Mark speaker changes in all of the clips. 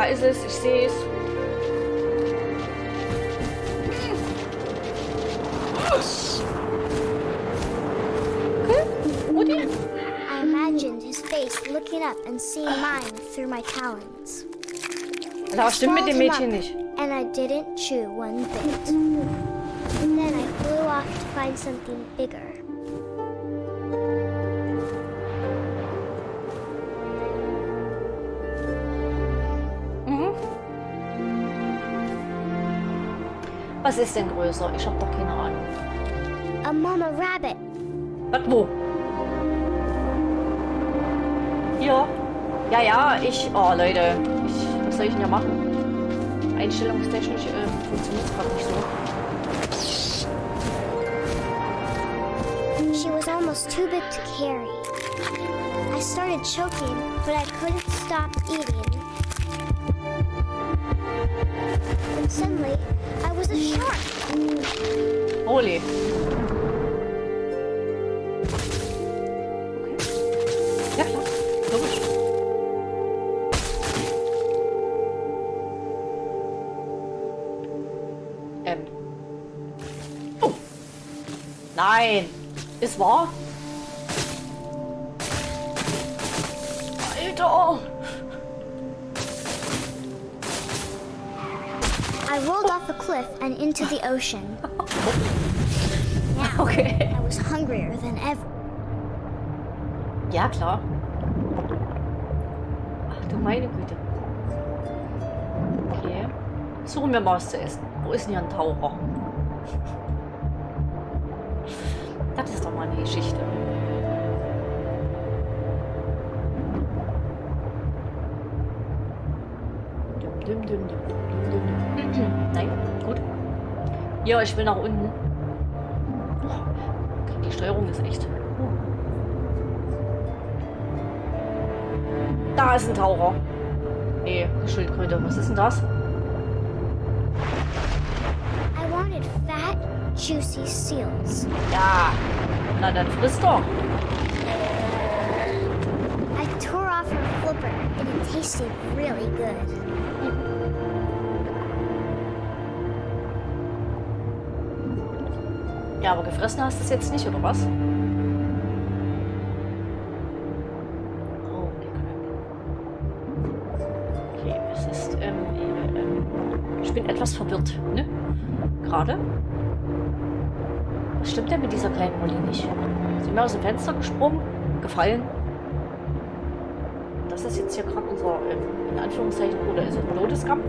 Speaker 1: Da ist es. Ich sehe es. Okay.
Speaker 2: I imagined his face looking up and seeing mine through my talons.
Speaker 1: Das stimmt mit dem Mädchen nicht.
Speaker 2: And I didn't chew one bit. Then I flew off to find something bigger.
Speaker 1: Was ist denn größer? Ich hab doch keine Ahnung.
Speaker 2: A mama rabbit.
Speaker 1: Was, wo? Hier. Ja, ja, oh Leute. Was soll ich denn ja machen? Einstellungstechnisch funktioniert es gerade nicht so.
Speaker 2: She was almost too big to carry. I started choking, but I couldn't stop eating. And suddenly, I was a shark.
Speaker 1: Holy. Okay. Ja, klar. Logisch. Oh. Nein. Ist wahr? Alter.
Speaker 2: I rolled off a cliff and into the ocean. Now,
Speaker 1: Okay.
Speaker 2: I was hungrier than ever.
Speaker 1: Ja, klar. Ach du meine Güte. Okay. Suchen wir mal was zu essen. Wo ist denn hier ein Taucher? Das ist doch mal eine Geschichte. Nein, gut. Ja, ich will nach unten. Okay, die Steuerung ist echt. Da ist ein Taucher. Nee, eine Schildkröte. Was ist denn das?
Speaker 2: I wanted fat, juicy seals.
Speaker 1: Ja. Na, dann frisst doch.
Speaker 2: I tore off her flipper and it tasted really good.
Speaker 1: Ja, aber gefressen hast du es jetzt nicht, oder was? Oh, okay, es ist, ich bin etwas verwirrt, ne? Gerade. Was stimmt denn mit dieser kleinen Molly nicht? Sind wir aus dem Fenster gesprungen? Gefallen? Das ist jetzt hier gerade unser, in Anführungszeichen, oder ist es ein Todeskampf?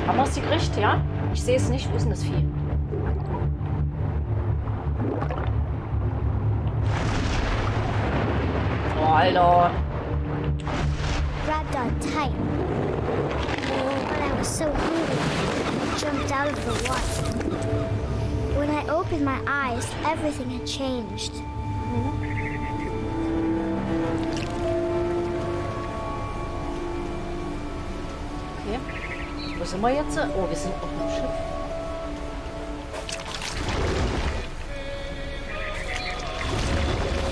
Speaker 1: Haben wir es gekriegt, ja? Ich sehe es nicht. Wo ist denn das Vieh? Oh, Alter.
Speaker 2: Grabbed on tight. But I was so hungry, I jumped out of the water. When I opened my eyes, everything had changed.
Speaker 1: Okay. Wo sind wir jetzt? Oh, wir sind auf dem Schiff.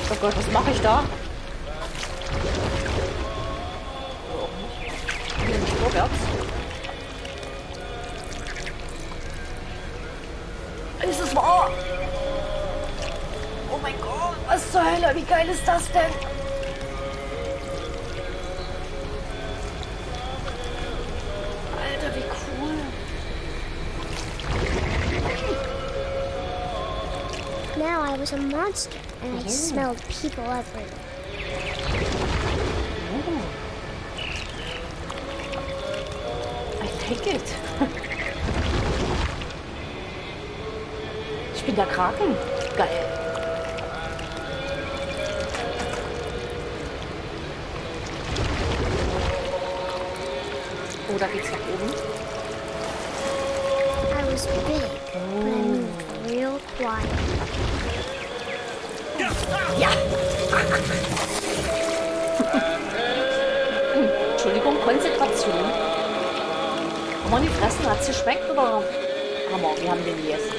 Speaker 1: Oh Gott, was mache ich da? Oh, auch nicht. Ich will nicht vorwärts. Ist es wahr? Oh mein Gott, was zur Hölle? Wie geil ist das denn? Alter, wie cool.
Speaker 2: Now I was a monster, and I smelled people everywhere.
Speaker 1: I like it. Ich bin der Kraken. Geil. Oh, da geht's nach oben.
Speaker 2: I was big, but I moved real quiet.
Speaker 1: Ja. Entschuldigung, Konzentration. Haben wir die fressen? Hat es geschmeckt oder? Hammer, wir haben den gegessen, ne?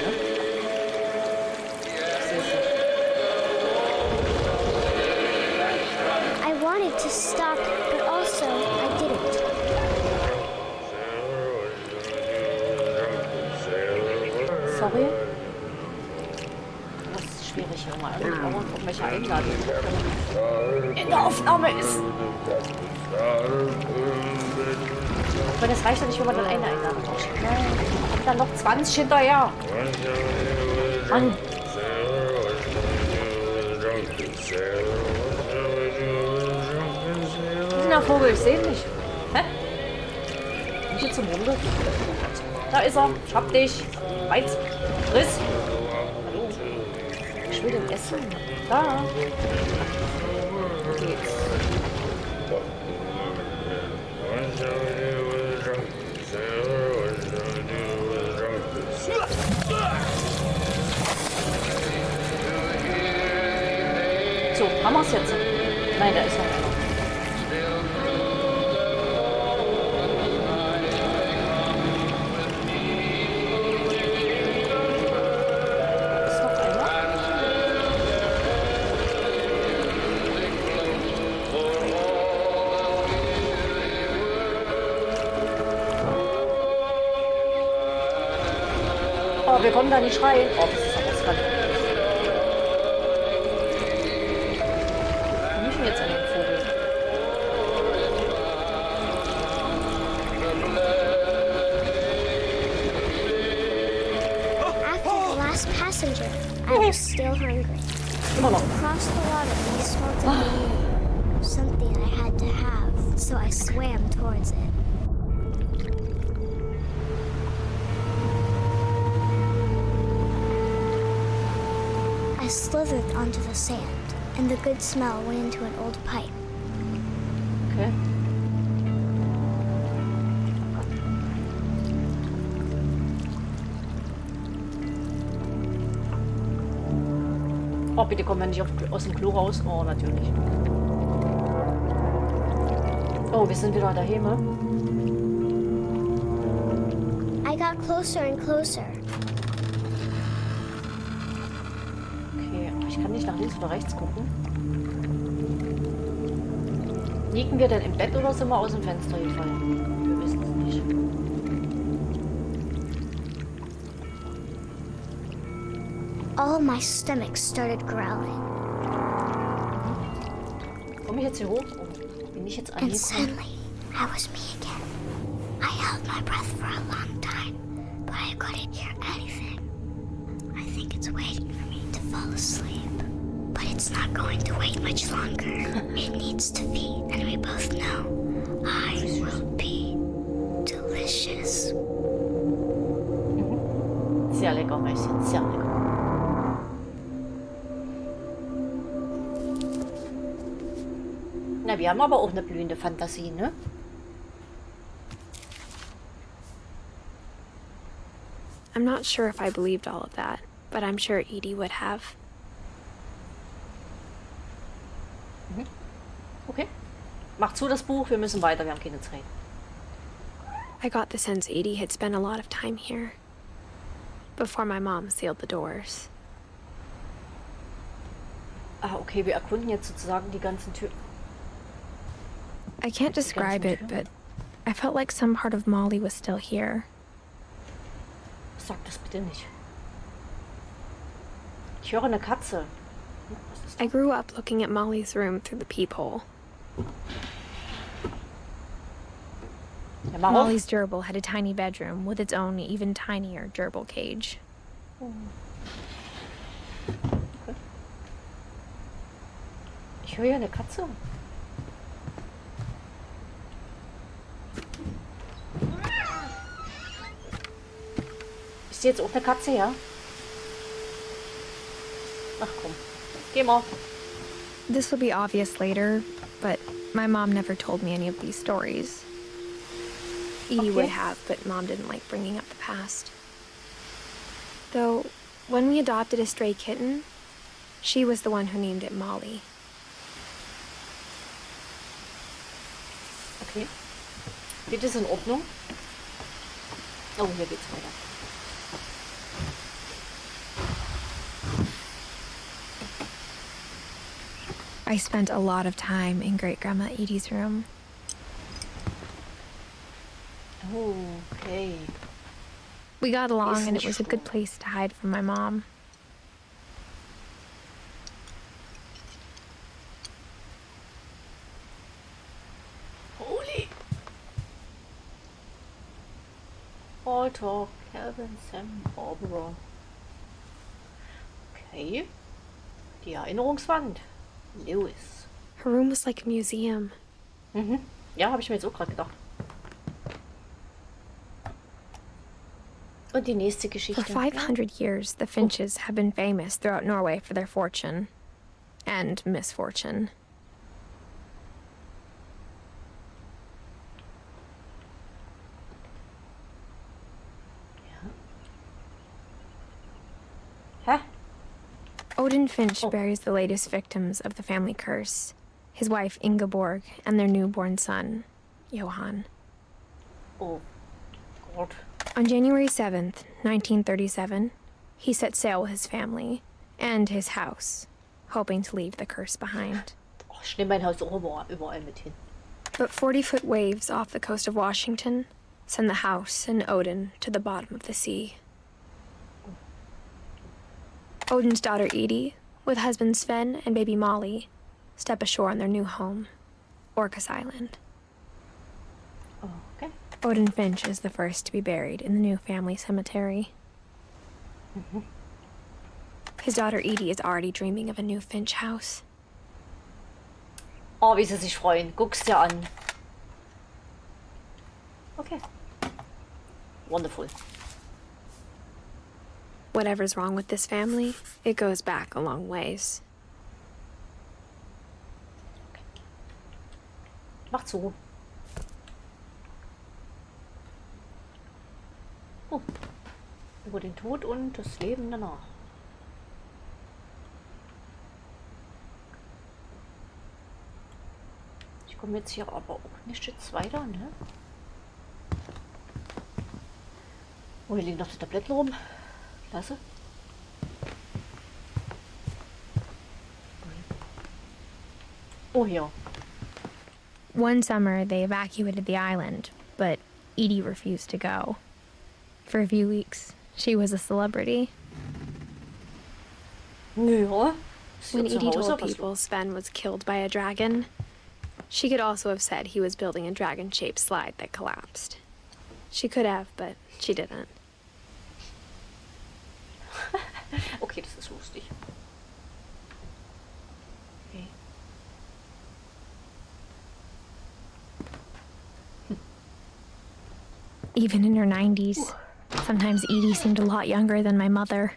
Speaker 2: wanted to stop, but also I didn't.
Speaker 1: Sorry. Das ist schwierig, wenn man irgendwelche Einladungen in der Aufnahme ist. Aber das reicht ja nicht, wenn man dann eine Einladung rausschickt. Und dann noch 20 hinterher. Mann. Na, Vogel, ich sehe ihn nicht. Hä? Bin ich jetzt zum Runde? Da ist er. Ich hab dich. Reiz. Riss. Hallo. Ich will den essen. Da. Wo geht's? So, haben wir es jetzt? Nein, da ist noch einer. Ist noch einer? Oh, wir konnten da nicht schreien. Oh, das ist aber skandalös. Jetzt an den Vogel.
Speaker 2: After the last passenger, I was still hungry.
Speaker 1: Immer noch.
Speaker 2: Across the water, I smelled a meal. Something I had to have, so I swam towards it. I slithered onto the sand, and the good smell went into an old pipe.
Speaker 1: Okay. Oh, bitte kommen wir nicht aus dem Klo raus. Oh, natürlich. Oh, wir sind wieder daheim.
Speaker 2: I got closer and closer.
Speaker 1: Okay, ich kann nicht nach links oder rechts gucken. Liegen wir denn im Bett oder sind wir aus dem Fenster gefallen? Wir wissen es nicht.
Speaker 2: All my stomach started growling.
Speaker 1: Komme ich jetzt hier hoch? Oh, bin ich jetzt
Speaker 2: And
Speaker 1: angekommen?
Speaker 2: suddenly, I was me again. I held my breath for a long time, but I couldn't hear anything. I think it's waiting for me to fall asleep. But it's not going to wait much longer. It needs to feed, and we both know I will be delicious.
Speaker 1: Sehr lecker, Mäuschen, sehr lecker. Na, wir haben aber auch eine blühende Fantasie, ne?
Speaker 3: I'm not sure if I believed all of that, but I'm sure Edie would have.
Speaker 1: Okay. Mach zu das Buch, wir müssen weiter, wir haben keine Zeit.
Speaker 3: I got the sense Edie had spent a lot of time here before my mom sealed the doors.
Speaker 1: Ah, okay, wir erkunden jetzt sozusagen die ganzen Türen.
Speaker 3: I can't describe it, but I felt like some part of Molly was still here.
Speaker 1: Sag das bitte nicht. Ich höre eine Katze. Was ist
Speaker 3: I grew up looking at Molly's room through the peephole.
Speaker 1: Ja, mach auf.
Speaker 3: Molly's gerbil had a tiny bedroom with its own even tinier gerbil cage.
Speaker 1: Ich höre hier eine Katze. Ist die jetzt auch eine Katze, ja? Ach komm. Geh mal.
Speaker 3: This will be obvious later, but my mom never told me any of these stories. Edie would
Speaker 1: Okay.
Speaker 3: have, but Mom didn't like bringing up the past. Though, when we adopted a stray kitten, she was the one who named it Molly.
Speaker 1: Okay. Geht es in Ordnung? Oh, hier geht's weiter.
Speaker 3: I I spent a lot of time in Great-Grandma Edie's room.
Speaker 1: Okay.
Speaker 3: We got along, and it
Speaker 1: nicht
Speaker 3: was a good
Speaker 1: schlimm.
Speaker 3: place to hide from my mom.
Speaker 1: Holy! Alter, Calvin, Sam, Barbara. Okay. Die Erinnerungswand. Lewis.
Speaker 3: Her room was like a museum.
Speaker 1: Mhm. Ja, habe ich mir jetzt auch gerade gedacht. Und die nächste
Speaker 3: For
Speaker 1: Geschichte.
Speaker 3: 500 years, the Finches have been famous throughout Norway for their fortune. And misfortune.
Speaker 1: Hä?
Speaker 3: Odin Finch buries the latest victims of the family curse, his wife Ingeborg and their newborn son, Johann.
Speaker 1: Oh Gott.
Speaker 3: On January 7th, 1937, he set sail with his family and his house, hoping to leave the curse behind.
Speaker 1: Oh, ich nehme mein Haus auch überall mit hin.
Speaker 3: But 40-foot waves off the coast of Washington send the house and Odin to the bottom of the sea. Odin's daughter Edie, with husband Sven and baby Molly, step ashore on their new home, Orcas Island.
Speaker 1: Oh, okay.
Speaker 3: Odin Finch is the first to be buried in the new family cemetery. His daughter Edie is already dreaming of a new Finch house.
Speaker 1: Oh, wie sie sich freuen. Guck's dir an. Okay. Wonderful.
Speaker 3: Whatever's wrong with this family, it goes back a long ways.
Speaker 1: Mach zu. Oh. Über den Tod und das Leben danach. Ich komme jetzt hier aber auch nicht jetzt weiter, ne? Oh, hier liegen noch die Tabletten rum. Klasse. Oh, hier.
Speaker 3: One summer, they evacuated the island, but Edie refused to go. For a few weeks, she was a celebrity.
Speaker 1: Ja.
Speaker 3: When Edie told people Sven was killed by a dragon, she could also have said he was building a dragon-shaped slide that collapsed. She could have, but she didn't.
Speaker 1: Okay, das ist lustig. Okay.
Speaker 3: Even in her 90s, sometimes Edie seemed a lot younger than my mother.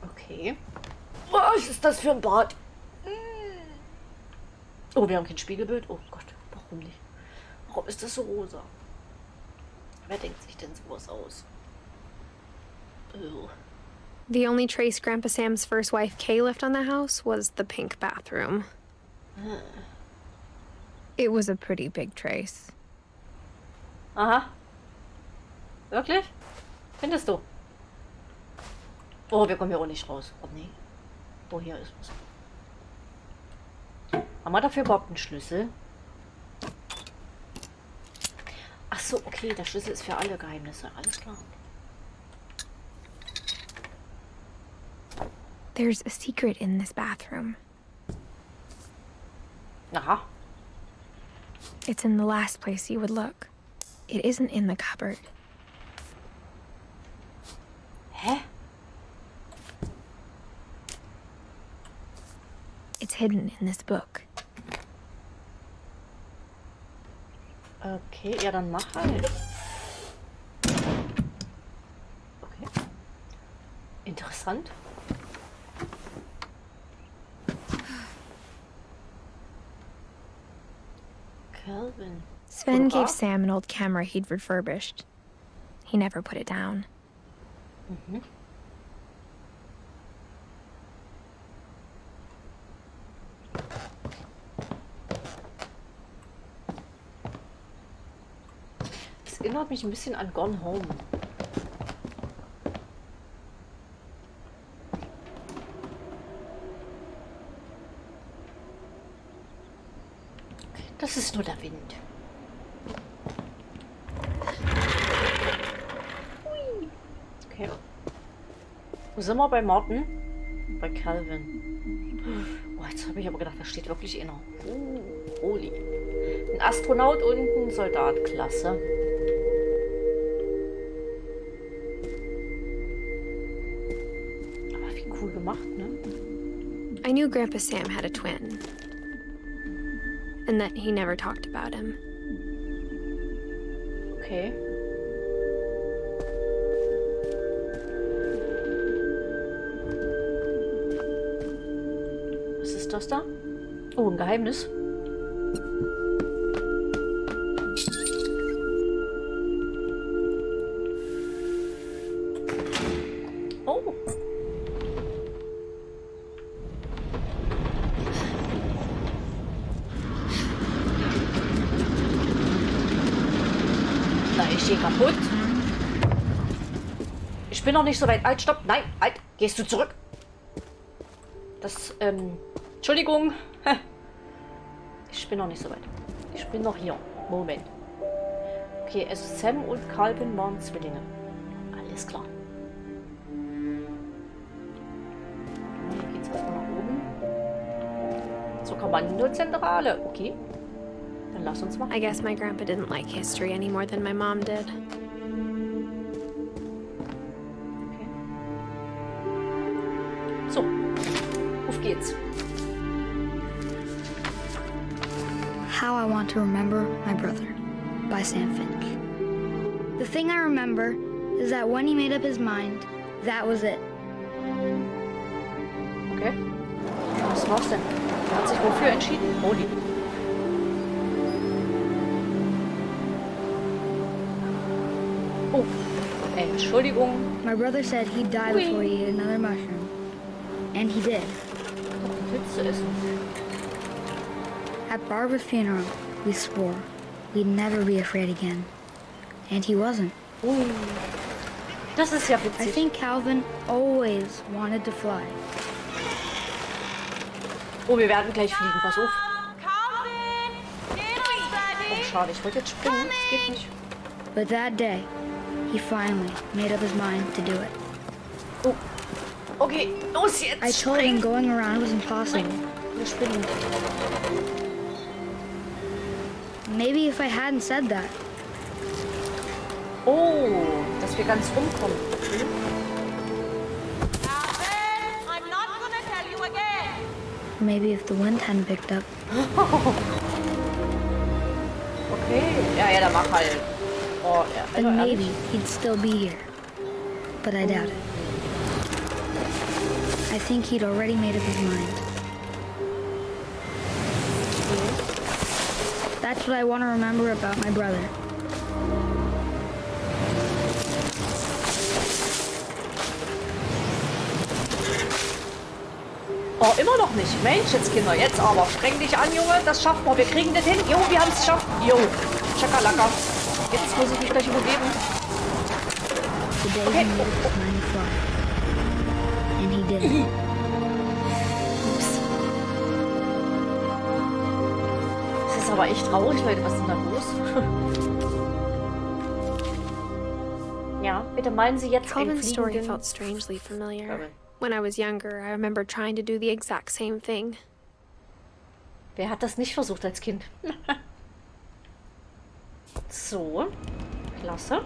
Speaker 1: Okay. Was ist das für ein Bad? Oh, wir haben kein Spiegelbild. Oh Gott, warum nicht? Warum ist das so rosa? Wer denkt sich denn sowas aus? Ew.
Speaker 3: The only trace Grandpa Sam's first wife Kay left on the house was the pink bathroom. It was a pretty big trace.
Speaker 1: Aha. Wirklich? Findest du? Oh, wir kommen hier auch nicht raus. Oh nee. Oh, hier ist was. Haben wir dafür überhaupt einen Schlüssel? Ach so, okay, der Schlüssel ist für alle Geheimnisse. Alles klar.
Speaker 3: There's a secret in this bathroom.
Speaker 1: Aha.
Speaker 3: It's in the last place you would look. It isn't in the cupboard.
Speaker 1: Hä?
Speaker 3: It's hidden in this book.
Speaker 1: Okay, ja, dann mach halt. Okay. Interessant. Calvin.
Speaker 3: Sven gave
Speaker 1: Fotograf?
Speaker 3: Sam an old camera he'd refurbished. He never put it down.
Speaker 1: Mhm. Das erinnert mich ein bisschen an Gone Home. Das ist nur der Wind. Hui. Okay. Wo sind wir bei Martin? Bei Calvin. Oh, jetzt habe ich aber gedacht, da steht wirklich einer. Holy. Ein Astronaut und ein Soldat. Klasse. Aber wie cool gemacht, ne?
Speaker 3: I knew Grandpa Sam had a twin, and that he never talked about him.
Speaker 1: Okay. Was ist das da? Oh, ein Geheimnis. Oh. Na, ich gehe kaputt. Ich bin noch nicht so weit. Halt, stopp. Nein, halt. Gehst du zurück? Das, Entschuldigung. Ich bin noch nicht so weit. Ich bin noch hier. Moment. Okay, also Sam und Calvin waren Zwillinge. Alles klar. Hier geht's erstmal nach oben. Zur Kommandozentrale. Okay. Dann lass uns mal.
Speaker 3: I guess my grandpa didn't like history any more than my mom did.
Speaker 1: Okay. So. Auf geht's.
Speaker 2: How I Want to Remember My Brother by Sam Finch. The thing I remember is that when he made up his mind, that was it.
Speaker 1: Okay. Was war's denn? Er hat sich wofür entschieden? Holy. Oh. Entschuldigung.
Speaker 2: My brother said he'd die before he ate another mushroom. And he did.
Speaker 1: Willst du essen?
Speaker 2: At Barbara's funeral, we swore we'd never be afraid again. And he wasn't.
Speaker 1: Das ist ja
Speaker 2: I
Speaker 1: witzig.
Speaker 2: think Calvin always wanted to fly.
Speaker 1: Oh, wir werden gleich fliegen. Pass auf.
Speaker 4: Calvin! Dinner's
Speaker 1: Oh,
Speaker 4: ready!
Speaker 1: schade. Ich wollte jetzt springen. Das geht nicht.
Speaker 2: But that day, he finally made up his mind to do it.
Speaker 1: Oh. Okay. Los jetzt.
Speaker 2: I told him
Speaker 1: Spring.
Speaker 2: going around was impossible.
Speaker 1: Wir springen.
Speaker 2: Maybe if I hadn't said that,
Speaker 1: Oh. Dass wir ganz rumkommen.
Speaker 4: Calvin, I'm not gonna tell you again.
Speaker 2: maybe if the wind hadn't picked up.
Speaker 1: Okay. Ja, ja, dann mach halt. Oh, ja. Also,
Speaker 2: Then maybe
Speaker 1: ehrlich.
Speaker 2: he'd still be here. But I doubt it. I think he'd already made up his mind. That's what I want to remember about my brother.
Speaker 1: Oh, immer noch nicht. Mensch, jetzt Kinder, jetzt aber. Streng dich an, Junge. Das schaffen wir. Wir kriegen das hin. Jo, wir haben es geschafft. Jo. Chakalaka. Jetzt muss ich mich gleich übergeben.
Speaker 2: The day he made up his mind to fly. And he did it.
Speaker 1: Ups. Das ist aber echt traurig, Leute. Was ist denn da los? Ja, bitte meinen Sie jetzt einen
Speaker 3: Calvin's story
Speaker 1: fliegenden...
Speaker 3: felt strangely familiar.
Speaker 1: Calvin.
Speaker 3: When I was younger, I remember trying to do the exact same thing.
Speaker 1: Wer hat das nicht versucht als Kind? So. Klasse.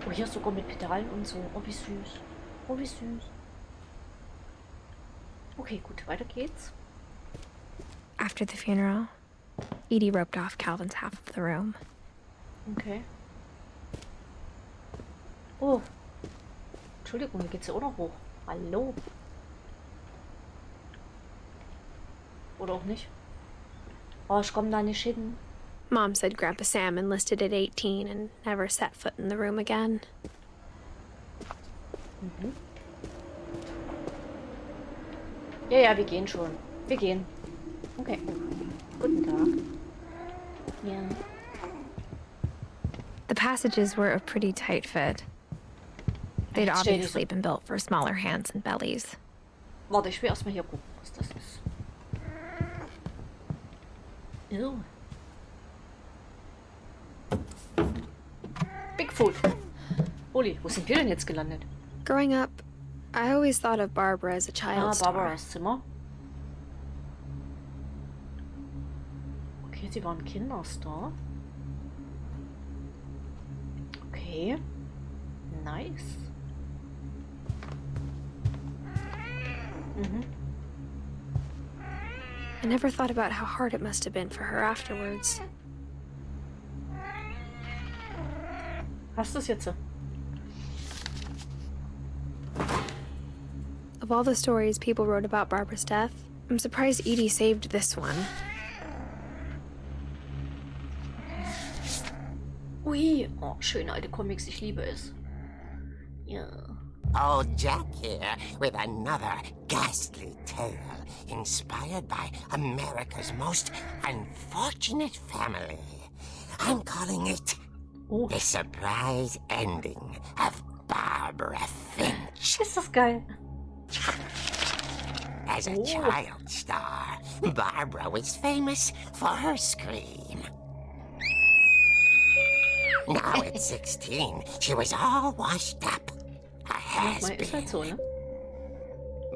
Speaker 1: Oh, hier sogar mit Pedalen und so. Oh, wie süß. Oh, wie süß. Okay, gut. Weiter geht's.
Speaker 3: After the funeral, Edie roped off Calvin's half of the room.
Speaker 1: Okay. Oh. Entschuldigung, hier geht's ja auch noch hoch. Hallo. Oder auch nicht. Oh, ich komme da nicht hin.
Speaker 3: Mom said Grandpa Sam enlisted at 18 and never set foot in the room again.
Speaker 1: Ja, ja, wir gehen schon. Wir gehen. Okay. Guten Tag. Ja.
Speaker 3: The passages were a pretty tight fit. They'd
Speaker 1: Jetzt stell dich
Speaker 3: obviously been built for smaller hands and bellies.
Speaker 1: Warte, ich will erstmal hier gucken, was das ist. Ew. Bigfoot. Uli, wo sind wir denn jetzt gelandet?
Speaker 3: Growing up, I always thought of Barbara as a child star.
Speaker 1: Barbaras Zimmer. Okay, sie war ein Kinderstar. Okay. Nice. Mhm.
Speaker 3: I never thought about how hard it must have been for her afterwards.
Speaker 1: Hast du es jetzt?
Speaker 3: Of all the stories people wrote about Barbara's death, I'm surprised Edie saved this one.
Speaker 1: Ui, oh, schöne alte Comics, ich liebe es. Ja.
Speaker 5: Oh, Jack here with another ghastly tale inspired by America's most unfortunate family. I'm calling it The Surprise Ending of Barbara Finch.
Speaker 1: Ist das geil.
Speaker 5: As a child star, Barbara was famous for her scream. Now at 16, she was all washed up. A
Speaker 1: Ist halt
Speaker 5: has-been.
Speaker 1: so, ne?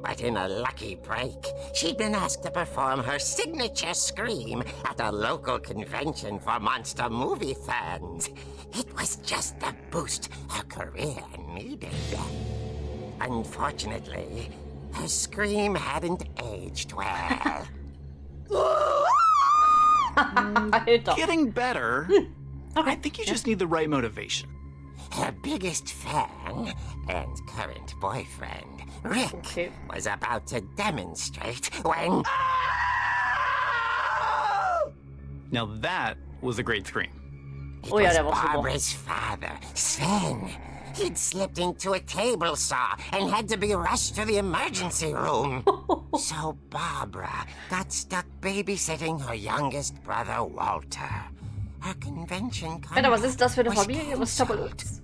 Speaker 5: But in a lucky break, she'd been asked to perform her signature scream at a local convention for monster movie fans. It was just the boost her career needed. Unfortunately, her scream hadn't aged well.
Speaker 1: Alter.
Speaker 6: Getting better. I think you just need the right motivation.
Speaker 5: Her biggest fan and current boyfriend, Rick, was about to demonstrate when...
Speaker 6: Now that was a great scream.
Speaker 5: It
Speaker 1: Oh ja,
Speaker 5: was
Speaker 1: der war super.
Speaker 5: Barbara's father, Sven. He'd slipped into a table saw and had to be rushed to the emergency room. So Barbara got stuck babysitting her youngest brother, Walter. Her convention
Speaker 1: Alter, was ist das für eine
Speaker 5: was
Speaker 1: Familie? Was ist da los?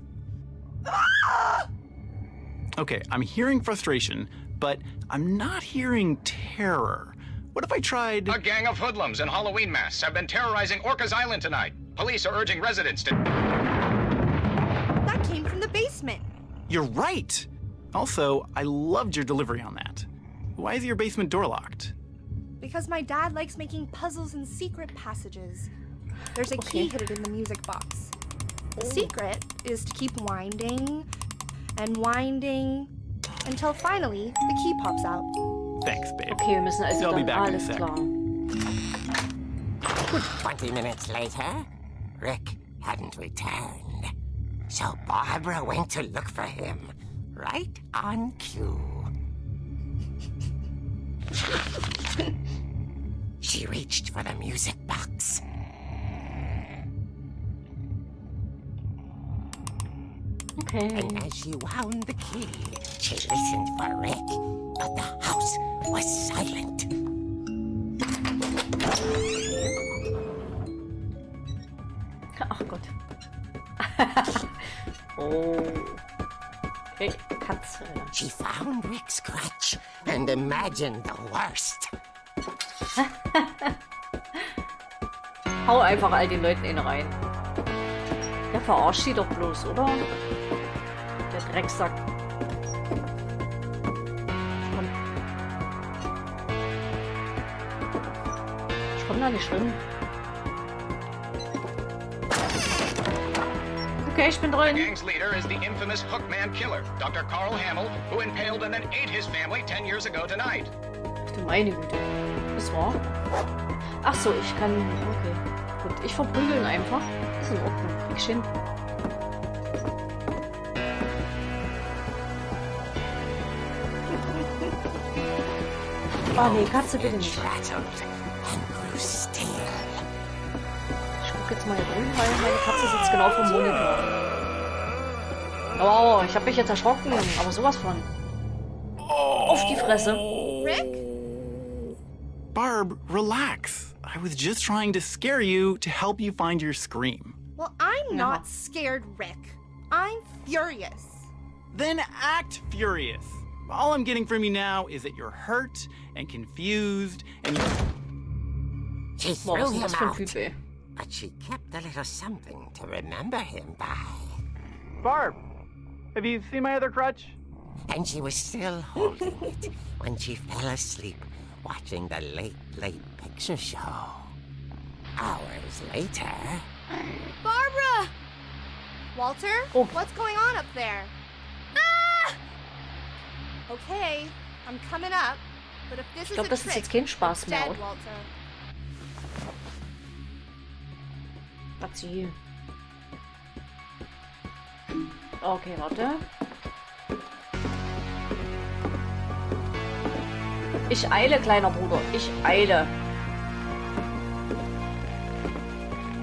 Speaker 6: Okay, I'm hearing frustration, but I'm not hearing terror. What if I tried...
Speaker 7: A gang of hoodlums in Halloween masks have been terrorizing Orcas Island tonight. Police are urging residents to...
Speaker 8: That came from the basement.
Speaker 6: You're right! Also, I loved your delivery on that. Why is your basement door locked?
Speaker 8: Because my dad likes making puzzles and secret passages. There's a key hidden in the music box. The secret is to keep winding and winding until finally the key pops out.
Speaker 6: Thanks, babe.
Speaker 1: Okay, wir müssen also
Speaker 6: I'll be
Speaker 1: dann
Speaker 6: back in a
Speaker 1: alles
Speaker 6: sec.
Speaker 1: klar.
Speaker 5: 20 minutes later, Rick hadn't returned. So Barbara went to look for him, right on cue. She reached for the music box.
Speaker 1: Okay.
Speaker 5: And as she wound the key, she listened for Rick, but the house was silent.
Speaker 1: Ach Gott. Oh. Okay, Katze.
Speaker 5: She found Rick's crutch and imagined the worst.
Speaker 1: Hau einfach all den Leuten in rein. Der verarscht sie doch bloß, oder? Der Drecksack. Komm. Ich komm da nicht drin. Okay, ich bin
Speaker 7: The
Speaker 1: drin.
Speaker 7: gang's leader is the infamous Hookman killer, Dr. Carl Hamill, who impaled and then ate his family 10 years ago tonight.
Speaker 1: Ach du meine Güte. Das war. Ach so, ich kann. Okay. Gut, ich verprügel ihn einfach. Ist in Ordnung. Krieg ich hin. Oh nee, Katze bitte nicht.
Speaker 5: Rattled and grew still.
Speaker 1: Ich guck jetzt mal hier drüben, weil meine Katze sitzt genau vom Monitor. Oh, ich hab mich jetzt erschrocken, aber sowas von. Auf die Fresse.
Speaker 8: Rick?
Speaker 6: Barb, relax. I was just trying to scare you to help you find your scream.
Speaker 8: Well, I'm not scared, Rick. I'm furious.
Speaker 6: Then act furious. All I'm getting from you now is that you're hurt and confused and
Speaker 5: She
Speaker 1: Boah,
Speaker 5: threw
Speaker 1: was ist denn
Speaker 5: him
Speaker 1: das für ein
Speaker 5: out,
Speaker 1: Typ, ey?
Speaker 5: but she kept a little something to remember him by.
Speaker 6: Barb, have you seen my other crutch?
Speaker 5: And she was still holding it when she fell asleep watching the Late Picture Show. Hours later...
Speaker 8: Barbara! Walter?
Speaker 1: Oh.
Speaker 8: What's going on up there? Ah! Okay, I'm coming up. But if this
Speaker 1: Ich
Speaker 8: is
Speaker 1: glaube,
Speaker 8: a
Speaker 1: das ist
Speaker 8: trick,
Speaker 1: jetzt kein Spaß
Speaker 8: it's
Speaker 1: mehr,
Speaker 8: dead,
Speaker 1: oder?
Speaker 8: Walter.
Speaker 1: Was sie? Okay, warte. Ich eile, kleiner Bruder. Ich eile.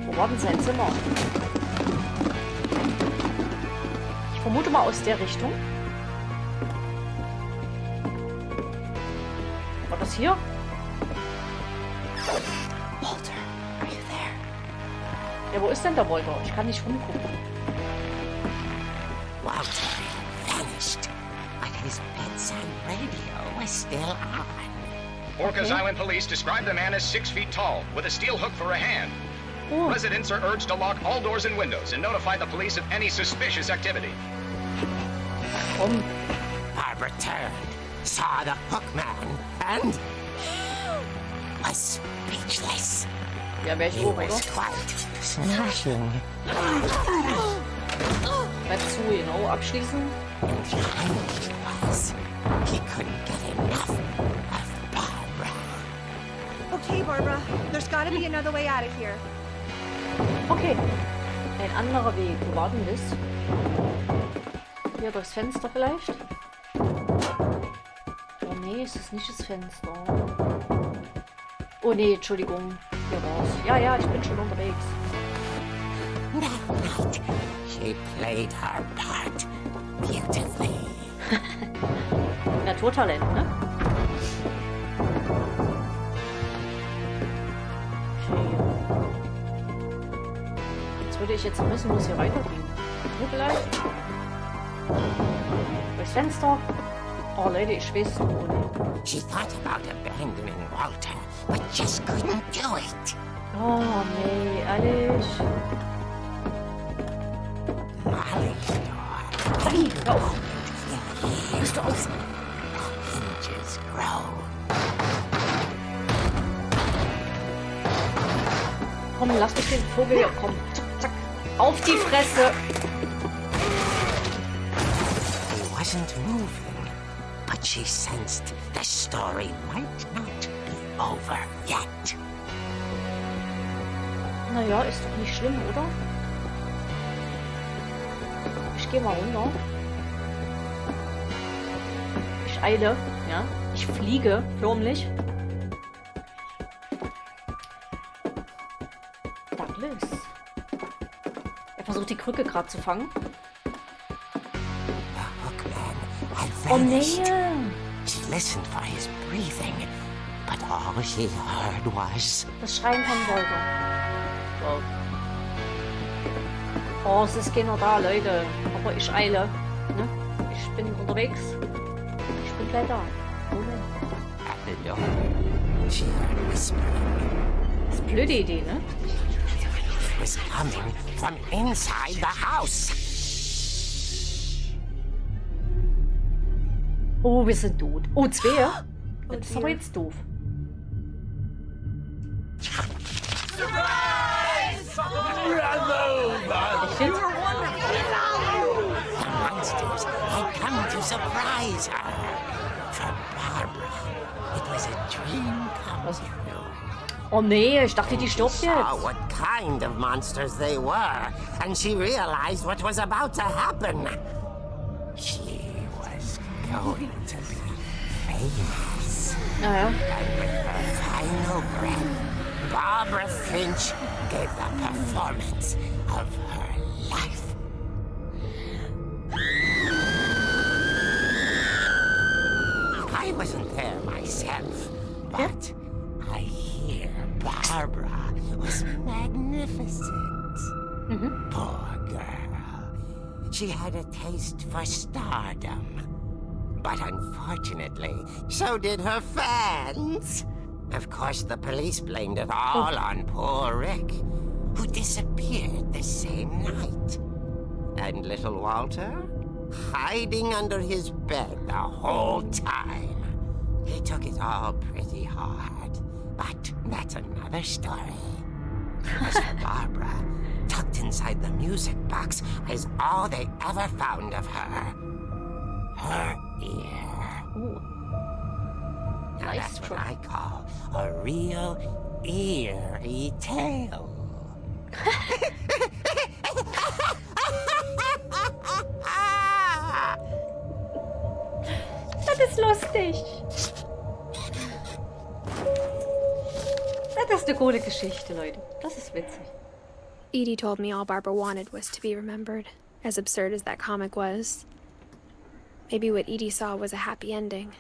Speaker 1: Wo war denn sein Zimmer? Ich vermute mal aus der Richtung. War das hier? Walter, are you there? Ja, wo ist denn der Walter? Ich kann nicht rumgucken.
Speaker 5: Walter vanished, but his bedside radio was still on.
Speaker 7: Orcas Island police describe the man as 6 feet tall, with a steel hook for a hand.
Speaker 1: Oh,
Speaker 7: Residents are urged to lock all doors and windows and notify the police of any suspicious activity.
Speaker 1: komm.
Speaker 5: Barbara turned, saw the hook man, and was speechless.
Speaker 1: Ja, wäre ich
Speaker 5: He
Speaker 1: hoch, oder?
Speaker 5: was quite smashing.
Speaker 1: Bleib zu, genau. Abschließen.
Speaker 5: And the irony was, he couldn't get enough of Barbara.
Speaker 8: Okay, Barbara, there's gotta be another way out of here.
Speaker 1: Okay. Ein anderer Weg. Wo war denn das? Hier durchs Fenster vielleicht? Oh nee, es ist nicht das Fenster. Oh nee, Entschuldigung. Hier war's. Ja, ja, ich bin schon unterwegs.
Speaker 5: That night, she played her part beautifully.
Speaker 1: Naturtalent, ne? Okay. Jetzt würde ich jetzt wissen, wo es hier weiterging. Hier vielleicht? Durchs Fenster? Oh Leute, ich weiß es nicht.
Speaker 5: She thought about abandoning Walter, but just couldn't do it.
Speaker 1: Oh nee, ehrlich.
Speaker 5: Molly's door.
Speaker 1: Hey, hör auf.
Speaker 5: Bist du aus? Hinges grow.
Speaker 1: Komm, lass mich den Vogel hier. Komm, zack, zack. Auf die Fresse.
Speaker 5: He wasn't moving, but she sensed the story might not be over yet.
Speaker 1: Naja, ist doch nicht schlimm, oder? Ich gehe mal runter. Ich eile, ja. Ich fliege, förmlich. Douglas. Er versucht die Krücke gerade zu fangen.
Speaker 5: The hookman had
Speaker 1: Oh
Speaker 5: vanished.
Speaker 1: nee.
Speaker 5: She listened for his breathing, but all she heard was...
Speaker 1: Das Schreien von Walter. Wow. Oh, es ist keiner da, Leute. Aber ich eile. Ne? Ich bin unterwegs. Ich bin gleich da. Moment.
Speaker 5: At the door, she heard whispering.
Speaker 1: Das ist eine blöde Idee, ne?
Speaker 5: It was coming from inside the house.
Speaker 1: Oh, wir sind tot. Oh, zwei? Das ist aber jetzt doof. Ich finde,
Speaker 5: The monsters had come to surprise her. For Barbara, it was a dream come true.
Speaker 1: oh nee, ich dachte, die stirbt
Speaker 5: Saw
Speaker 1: jetzt.
Speaker 5: what kind of monsters they were, and she realized what was about to happen. She was going to be famous.
Speaker 1: Naja.
Speaker 5: And with her final breath, Barbara Finch gave the performance of her life. I wasn't there myself, but I hear Barbara was magnificent. Poor girl. She had a taste for stardom. But unfortunately, so did her fans. Of course, the police blamed it all on poor Rick, who disappeared the same night. And little Walter? Hiding under his bed the whole time. He took it all pretty hard. But that's another story. As for Barbara, tucked inside the music box is all they ever found of her. Her ear.
Speaker 1: Ooh.
Speaker 5: Now
Speaker 1: Nice
Speaker 5: that's what
Speaker 1: try.
Speaker 5: I call a real eerie tale.
Speaker 1: Das ist lustig. Das ist eine coole Geschichte, Leute. Das ist witzig.
Speaker 3: Edie told me all Barbara wanted was to be remembered, as absurd as that comic was. Maybe what Edie saw was a happy ending.